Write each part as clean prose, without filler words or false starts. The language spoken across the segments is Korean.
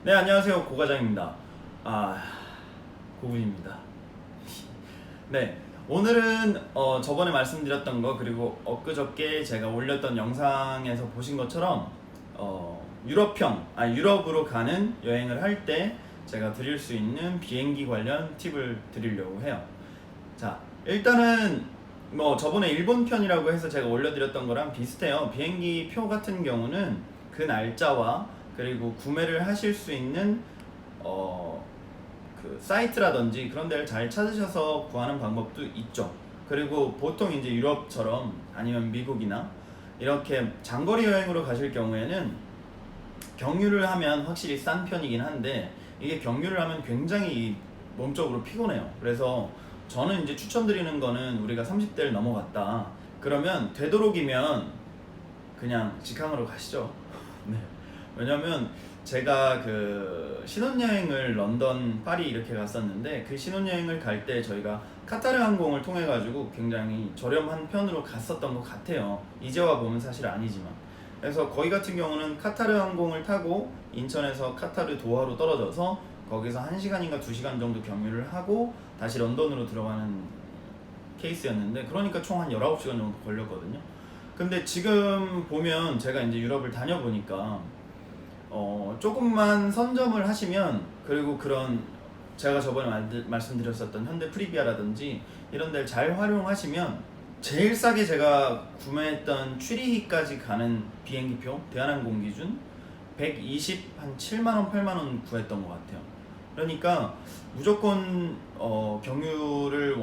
네, 안녕하세요. 고과장입니다. 고군입니다. 네, 오늘은 저번에 말씀드렸던 거 그리고 엊그저께 제가 올렸던 영상에서 보신 것처럼 유럽으로 가는 여행을 할 때 제가 드릴 수 있는 비행기 관련 팁을 드리려고 해요. 자, 일단은 저번에 일본 편이라고 해서 제가 올려드렸던 거랑 비슷해요. 비행기 표 같은 경우는 그 날짜와 그리고 구매를 하실 수 있는 그 사이트라든지 그런 데를 잘 찾으셔서 구하는 방법도 있죠. 그리고 보통 이제 유럽처럼 아니면 미국이나 이렇게 장거리 여행으로 가실 경우에는 경유를 하면 확실히 싼 편이긴 한데, 이게 경유를 하면 굉장히 몸적으로 피곤해요. 그래서 저는 이제 추천드리는 거는, 우리가 30대를 넘어갔다 그러면 되도록이면 그냥 직항으로 가시죠. 네. 왜냐면 제가 그 신혼여행을 런던, 파리 이렇게 갔었는데, 그 신혼여행을 갈 때 저희가 카타르 항공을 통해 가지고 굉장히 저렴한 편으로 갔었던 것 같아요. 이제 와 보면 사실 아니지만. 그래서 거기 같은 경우는 카타르 항공을 타고 인천에서 카타르 도하로 떨어져서 거기서 1시간인가 2시간 정도 경유를 하고 다시 런던으로 들어가는 케이스였는데, 그러니까 총 한 19시간 정도 걸렸거든요. 근데 지금 보면 제가 이제 유럽을 다녀보니까 조금만 선점을 하시면, 그리고 그런 제가 저번에 말씀드렸었던 현대 프리비아라든지 이런 데를 잘 활용하시면, 제일 싸게 제가 구매했던 취리히까지 가는 비행기표 대한항공 기준 127만원 8만원 구했던 것 같아요. 그러니까 무조건 경유를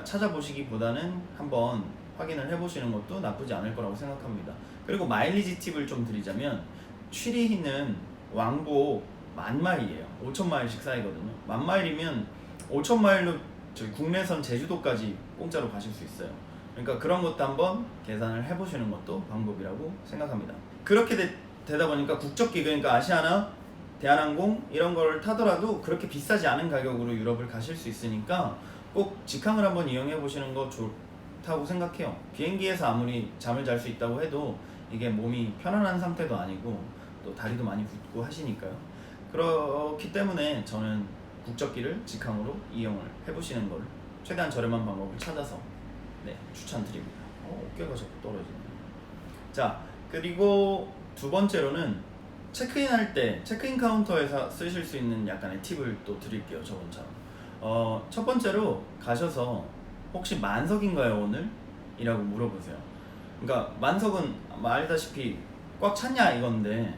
찾아보시기보다는 한번 확인을 해보시는 것도 나쁘지 않을 거라고 생각합니다. 그리고 마일리지 팁을 좀 드리자면, 취리히는 왕복 10,000마일이에요. 5,000마일씩 쌓이거든요. 10,000마일이면 5,000마일로 저희 국내선 제주도까지 공짜로 가실 수 있어요. 그러니까 그런 것도 한번 계산을 해보시는 것도 방법이라고 생각합니다. 그렇게 되다 보니까 국적기, 그러니까 아시아나, 대한항공 이런 걸 타더라도 그렇게 비싸지 않은 가격으로 유럽을 가실 수 있으니까 꼭 직항을 한번 이용해 보시는 거 좋다고 생각해요. 비행기에서 아무리 잠을 잘 수 있다고 해도 이게 몸이 편안한 상태도 아니고 또 다리도 많이 붓고 하시니까요. 그렇기 때문에 저는 국적기를 직항으로 이용을 해보시는 걸 최대한 저렴한 방법을 찾아서 추천드립니다. 어깨가 자꾸 떨어지네. 자, 그리고 두 번째로는 체크인 할 때 체크인 카운터에서 쓰실 수 있는 약간의 팁을 또 드릴게요. 저번처럼 첫 번째로 가셔서 혹시 만석인가요 오늘? 이라고 물어보세요. 그러니까 만석은 알다시피 꽉 찼냐 이건데,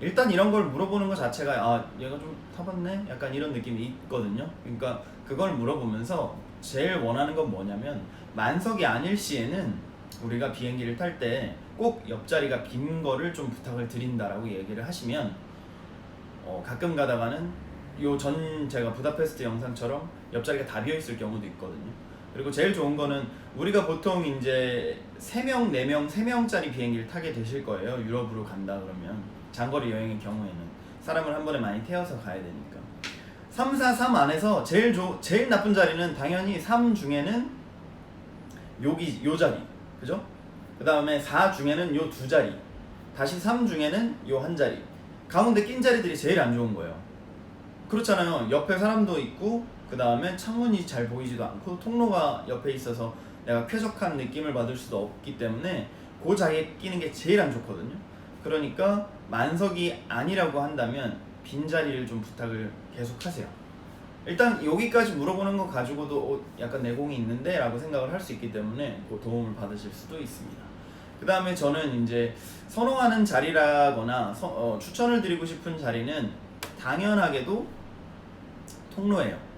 일단 이런 걸 물어보는 것 자체가 얘가 좀 타봤네? 약간 이런 느낌이 있거든요. 그러니까 그걸 물어보면서 제일 원하는 건 뭐냐면, 만석이 아닐 시에는 우리가 비행기를 탈 때 꼭 옆자리가 빈 거를 좀 부탁을 드린다라고 얘기를 하시면, 가끔 가다가는 제가 부다페스트 영상처럼 옆자리가 다 비어 있을 경우도 있거든요. 그리고 제일 좋은 거는, 우리가 보통 이제 3명, 4명, 3명짜리 비행기를 타게 되실 거예요. 유럽으로 간다 그러면, 장거리 여행의 경우에는 사람을 한 번에 많이 태워서 가야 되니까. 3, 4, 3 안에서 제일 나쁜 자리는 당연히 3 중에는 요 자리, 그죠? 그 다음에 4 중에는 요 2자리, 다시 3 중에는 요 1자리, 가운데 낀 자리들이 제일 안 좋은 거예요. 그렇잖아요. 옆에 사람도 있고, 그 다음에 창문이 잘 보이지도 않고, 통로가 옆에 있어서 내가 쾌적한 느낌을 받을 수도 없기 때문에 그 자리에 끼는 게 제일 안 좋거든요. 그러니까 만석이 아니라고 한다면 빈자리를 좀 부탁을 계속 하세요. 일단 여기까지 물어보는 거 가지고도 약간 내공이 있는데 라고 생각을 할 수 있기 때문에 그 도움을 받으실 수도 있습니다. 그 다음에 저는 이제 선호하는 자리라거나 추천을 드리고 싶은 자리는 당연하게도 통로예요.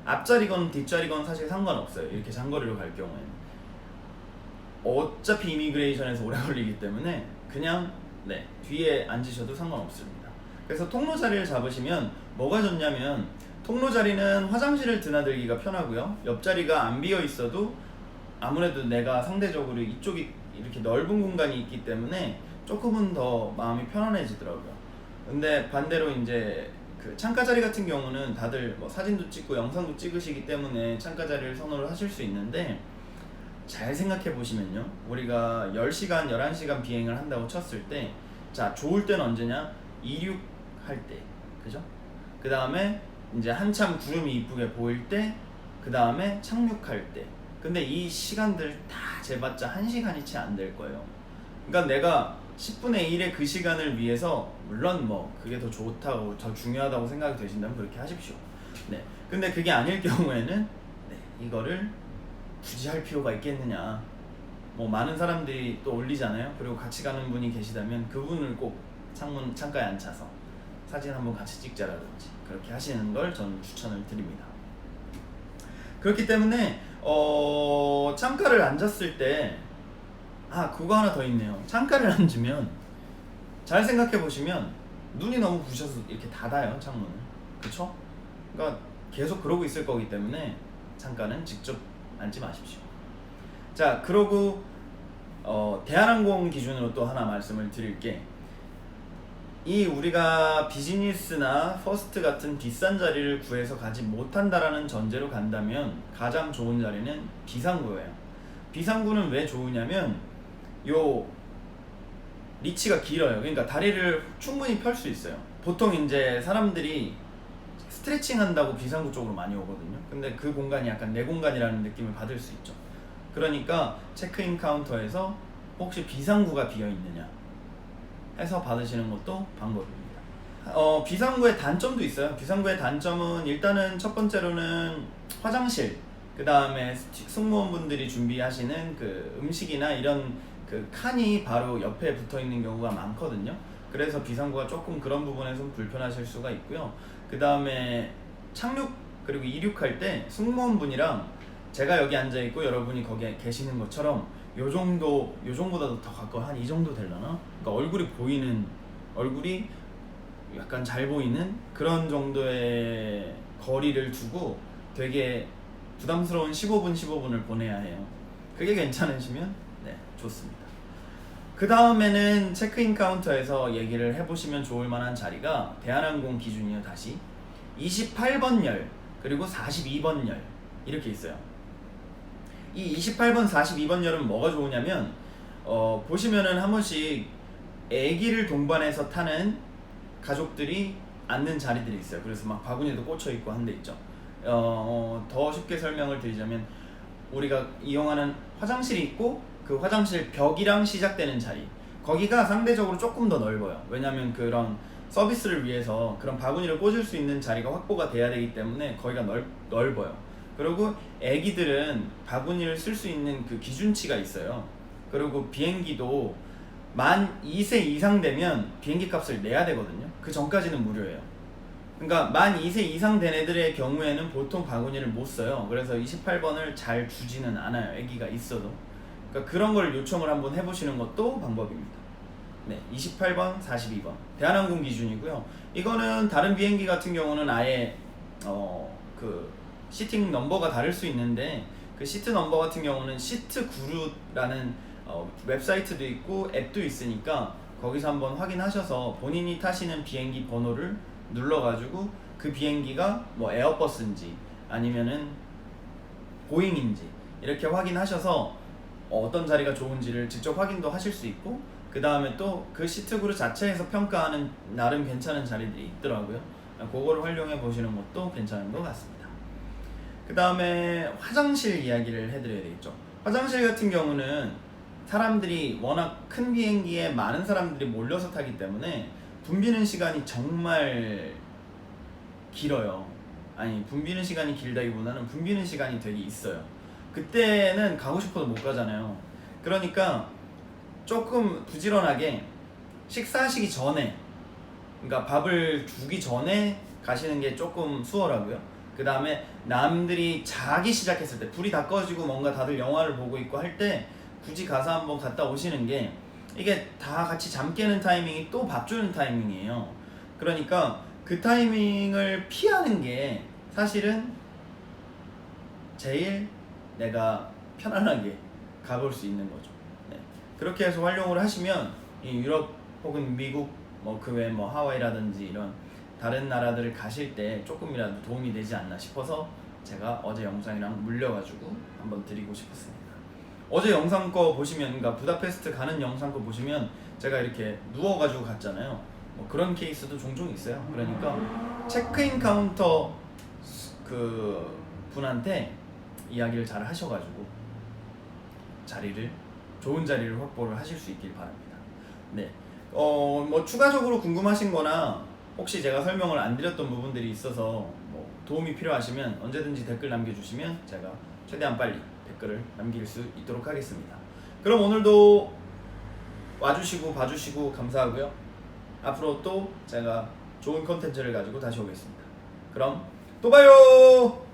앞자리건 뒷자리건 사실 상관없어요. 이렇게 장거리로 갈 경우에는 어차피 이미그레이션에서 오래 걸리기 때문에 그냥 뒤에 앉으셔도 상관없습니다. 그래서 통로 자리를 잡으시면 뭐가 좋냐면, 통로 자리는 화장실을 드나들기가 편하고요. 옆자리가 안 비어 있어도 아무래도 내가 상대적으로 이쪽이 이렇게 넓은 공간이 있기 때문에 조금은 더 마음이 편안해지더라고요. 근데 반대로 이제 그 창가 자리 같은 경우는 다들 사진도 찍고 영상도 찍으시기 때문에 창가 자리를 선호를 하실 수 있는데, 잘 생각해 보시면요, 우리가 10시간, 11시간 비행을 한다고 쳤을 때, 자, 좋을 때는 언제냐? 이륙 할 때, 그죠? 그 다음에 이제 한참 구름이 이쁘게 보일 때, 그 다음에 착륙할 때. 근데 이 시간들 다 재봤자 1시간이 채 안 될 거예요. 그러니까 내가 10분의 1의 그 시간을 위해서, 물론 뭐 그게 더 좋다고, 더 중요하다고 생각이 되신다면 그렇게 하십시오. 네. 근데 그게 아닐 경우에는 네, 이거를 굳이 할 필요가 있겠느냐. 뭐 많은 사람들이 또 올리잖아요. 그리고 같이 가는 분이 계시다면 그분을 꼭 창가에 앉혀서 사진 한번 같이 찍자라든지 그렇게 하시는 걸 저는 추천을 드립니다. 그렇기 때문에 창가를 앉았을 때, 그거 하나 더 있네요. 창가를 앉으면 잘 생각해 보시면 눈이 너무 부셔서 이렇게 닫아요, 창문을. 그쵸? 그러니까 계속 그러고 있을 거기 때문에 창가는 직접 앉지 마십시오. 자, 그러고 대한항공 기준으로 또 하나 말씀을 드릴게, 이 우리가 비즈니스나 퍼스트 같은 비싼 자리를 구해서 가지 못한다라는 전제로 간다면 가장 좋은 자리는 비상구예요. 비상구는 왜 좋으냐면 요 리치가 길어요. 그러니까 다리를 충분히 펼 수 있어요. 보통 이제 사람들이 스트레칭 한다고 비상구 쪽으로 많이 오거든요. 근데 그 공간이 약간 내 공간이라는 느낌을 받을 수 있죠. 그러니까 체크인 카운터에서 혹시 비상구가 비어 있느냐 해서 받으시는 것도 방법입니다. 비상구의 단점도 있어요. 비상구의 단점은 일단은 첫 번째로는 화장실, 그 다음에 승무원분들이 준비하시는 그 음식이나 이런 그 칸이 바로 옆에 붙어 있는 경우가 많거든요. 그래서 비상구가 조금 그런 부분에서 불편하실 수가 있고요. 그 다음에 착륙 그리고 이륙할 때 승무원분이랑 제가 여기 앉아 있고 여러분이 거기에 계시는 것처럼 요정보다도 더 가까워, 한 이 정도 되려나? 그러니까 얼굴이 약간 잘 보이는 그런 정도의 거리를 두고 되게 부담스러운 15분을 보내야 해요. 그게 괜찮으시면 네, 좋습니다. 그 다음에는 체크인 카운터에서 얘기를 해보시면 좋을 만한 자리가 대한항공 기준이요, 다시 28번 열 그리고 42번 열 이렇게 있어요. 이 28번, 42번 열은 뭐가 좋으냐면 보시면은 한 번씩 아기를 동반해서 타는 가족들이 앉는 자리들이 있어요. 그래서 막 바구니에도 꽂혀 있고 한 데 있죠. 더 쉽게 설명을 드리자면 우리가 이용하는 화장실이 있고 그 화장실 벽이랑 시작되는 자리, 거기가 상대적으로 조금 더 넓어요. 왜냐면 그런 서비스를 위해서 그런 바구니를 꽂을 수 있는 자리가 확보가 돼야 되기 때문에 거기가 넓어요. 그리고 애기들은 바구니를 쓸 수 있는 그 기준치가 있어요. 그리고 비행기도 만 2세 이상 되면 비행기 값을 내야 되거든요. 그 전까지는 무료예요. 그러니까 만 2세 이상 된 애들의 경우에는 보통 바구니를 못 써요. 그래서 28번을 잘 주지는 않아요, 애기가 있어도. 그러니까 그런 걸 요청을 한번 해보시는 것도 방법입니다. 네, 28번, 42번 대한항공 기준이고요. 이거는 다른 비행기 같은 경우는 아예 그 시팅 넘버가 다를 수 있는데, 그 시트 넘버 같은 경우는 시트 구루라는 웹사이트도 있고 앱도 있으니까 거기서 한번 확인하셔서 본인이 타시는 비행기 번호를 눌러가지고 그 비행기가 뭐 에어버스인지 아니면은 보잉인지 이렇게 확인하셔서 어떤 자리가 좋은지를 직접 확인도 하실 수 있고, 그 다음에 또 그 시트 그룹 자체에서 평가하는 나름 괜찮은 자리들이 있더라고요. 그거를 활용해 보시는 것도 괜찮은 것 같습니다. 그 다음에 화장실 이야기를 해드려야 되겠죠. 화장실 같은 경우는 사람들이 워낙 큰 비행기에 많은 사람들이 몰려서 타기 때문에 붐비는 시간이 정말 길어요. 아니, 붐비는 시간이 길다기보다는 붐비는 시간이 되게 있어요. 그때는 가고 싶어도 못 가잖아요. 그러니까 조금 부지런하게 식사하시기 전에, 그러니까 밥을 주기 전에 가시는 게 조금 수월하고요. 그 다음에 남들이 자기 시작했을 때, 불이 다 꺼지고 뭔가 다들 영화를 보고 있고 할 때 굳이 가서 한번 갔다 오시는 게, 이게 다 같이 잠 깨는 타이밍이 또 밥 주는 타이밍이에요. 그러니까 그 타이밍을 피하는 게 사실은 제일 내가 편안하게 가볼 수 있는 거죠. 네. 그렇게 해서 활용을 하시면 이 유럽 혹은 미국 뭐 그 외 뭐 하와이라든지 이런 다른 나라들을 가실 때 조금이라도 도움이 되지 않나 싶어서 제가 어제 영상이랑 물려가지고 한번 드리고 싶었습니다. 어제 영상 거 보시면, 그러니까 부다페스트 가는 영상 거 보시면 제가 이렇게 누워가지고 갔잖아요. 뭐 그런 케이스도 종종 있어요. 그러니까 체크인 카운터 그 분한테 이야기를 잘 하셔가지고 좋은 자리를 확보를 하실 수 있길 바랍니다. 네. 뭐 추가적으로 궁금하신 거나 혹시 제가 설명을 안 드렸던 부분들이 있어서 뭐 도움이 필요하시면 언제든지 댓글 남겨주시면 제가 최대한 빨리 댓글을 남길 수 있도록 하겠습니다. 그럼 오늘도 와주시고 봐주시고 감사하고요. 앞으로 또 제가 좋은 컨텐츠를 가지고 다시 오겠습니다. 그럼 또 봐요.